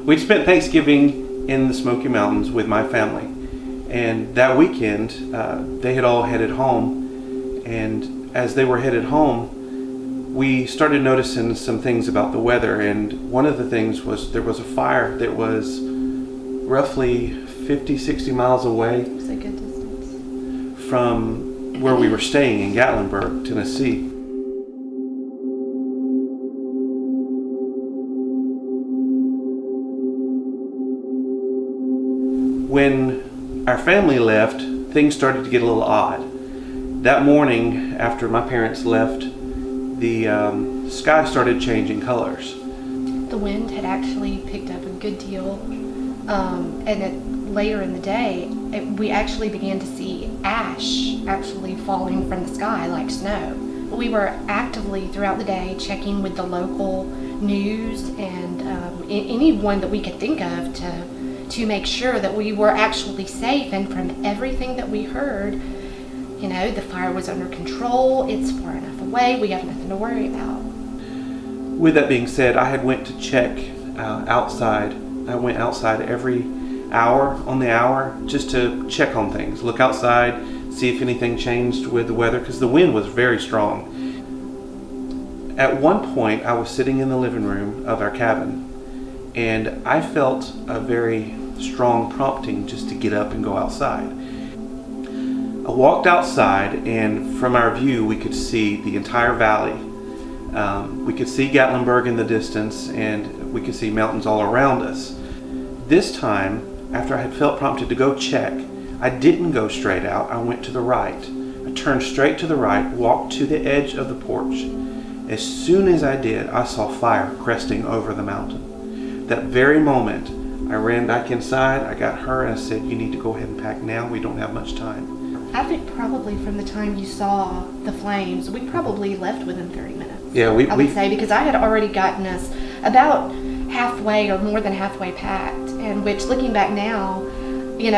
We'd spent Thanksgiving in the Smoky Mountains with my family, and that weekend they had all headed home, and as they were headed home, we started noticing some things about the weather, and one of the things was there was a fire that was roughly 50-60 miles away. It was a good distance from where we were staying in Gatlinburg, Tennessee. When our family left, things started to get a little odd. That morning, after my parents left, the sky started changing colors. The wind had actually picked up a good deal, and later in the day, we actually began to see ash actually falling from the sky like snow. We were actively throughout the day checking with the local news and anyone that we could think of to make sure that we were actually safe. And from everything that we heard, the fire was under control, it's far enough away, we have nothing to worry about. With that being said, I had went to check outside. I went outside every hour on the hour just to check on things, look outside, see if anything changed with the weather, because the wind was very strong. At one point, I was sitting in the living room of our cabin, and I felt a very strong prompting just to get up and go outside. I walked outside, and from our view, we could see the entire valley. We could see Gatlinburg in the distance, and we could see mountains all around us. This time, after I had felt prompted to go check, I didn't go straight out. I went to the right. I turned straight to the right, walked to the edge of the porch. As soon as I did, I saw fire cresting over the mountain. That very moment, I ran back inside, I got her, and I said, "You need to go ahead and pack now. We don't have much time." I think probably from the time you saw the flames, we probably left within 30 minutes. Yeah, I would say, because I had already gotten us about halfway or more than halfway packed, and which, looking back now,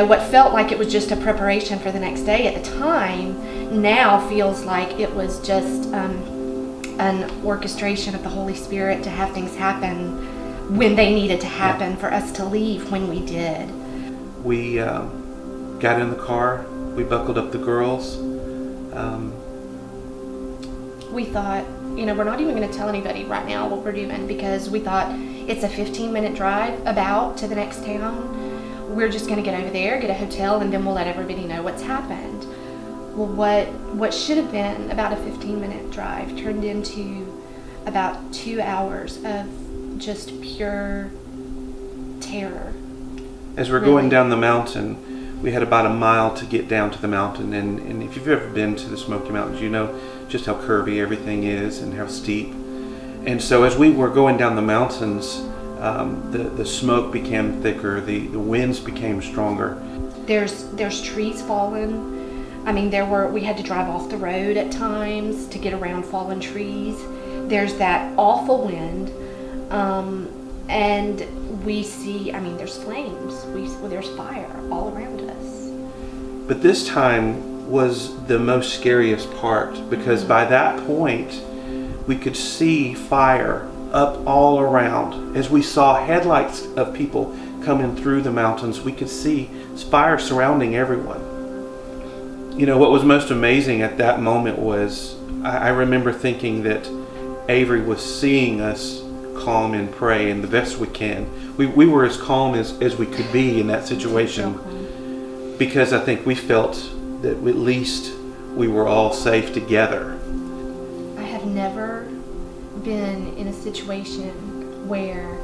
what felt like it was just a preparation for the next day at the time now feels like it was just an orchestration of the Holy Spirit to have things happen when they needed to happen, for us to leave when we did. We got in the car, we buckled up the girls. We thought, we're not even going to tell anybody right now what we're doing, because we thought it's a 15-minute drive about to the next town. We're just going to get over there, get a hotel, and then we'll let everybody know what's happened. Well, what should have been about a 15-minute drive turned into about 2 hours of just pure terror. As we're going down the mountain, we had about a mile to get down to the mountain, and if you've ever been to the Smoky Mountains, you know just how curvy everything is and how steep. And so as we were going down the mountains, the smoke became thicker, the winds became stronger. There's trees falling. I mean, we had to drive off the road at times to get around fallen trees. There's that awful wind, and we see, there's flames. There's fire all around us. But this time was the most scariest part, because by that point, we could see fire up all around. As we saw headlights of people coming through the mountains, we could see fire surrounding everyone. What was most amazing at that moment was, I remember thinking that Avery was seeing us calm and pray, and the best we can. We were as calm as we could be in that situation, because I think we felt that at least we were all safe together. I have never been in a situation where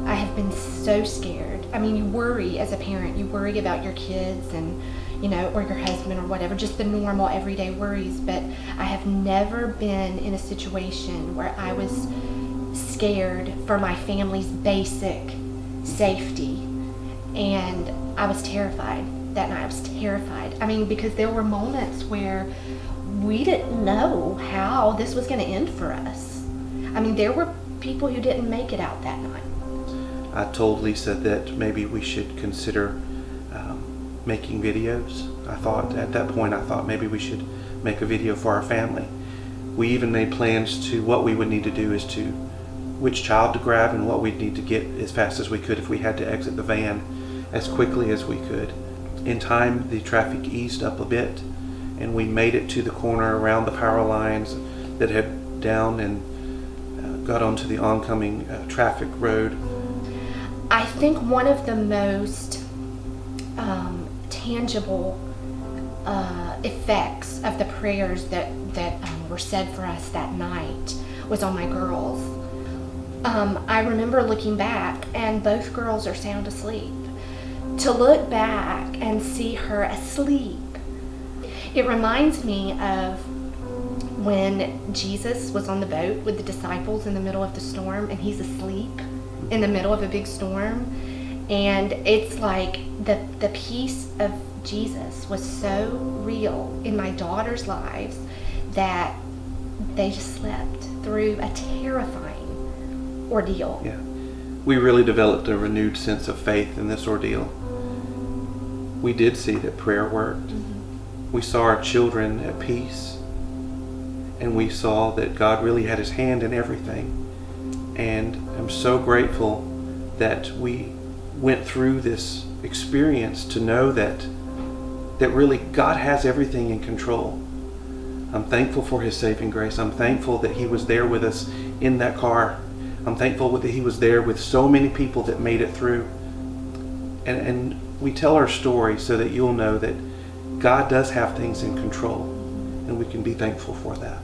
I have been so scared. You worry as a parent, you worry about your kids and or your husband or whatever, just the normal everyday worries, but I have never been in a situation where I was scared for my family's basic safety, and I was terrified. That night I was terrified. Because there were moments where we didn't know how this was going to end for us. There were people who didn't make it out that night. I told Lisa that maybe we should consider making videos. At that point I thought maybe we should make a video for our family. We even made plans to, what we would need to do is to which child to grab and what we'd need to get as fast as we could if we had to exit the van as quickly as we could. In time, the traffic eased up a bit, and we made it to the corner around the power lines that had down and got onto the oncoming traffic road. I think one of the most tangible effects of the prayers that were said for us that night was on my girls. I remember looking back, and both girls are sound asleep. To look back and see her asleep, it reminds me of when Jesus was on the boat with the disciples in the middle of the storm, and he's asleep in the middle of a big storm. And it's like the peace of Jesus was so real in my daughter's lives that they just slept through a terrifying ordeal. Yeah, we really developed a renewed sense of faith in this ordeal. We did see that prayer worked. Mm-hmm. We saw our children at peace, and we saw that God really had his hand in everything. And I'm so grateful that we went through this experience to know that really God has everything in control. I'm thankful for his saving grace. I'm thankful that he was there with us in that car. I'm thankful that he was there with so many people that made it through. And we tell our story so that you'll know that God does have things in control, and we can be thankful for that.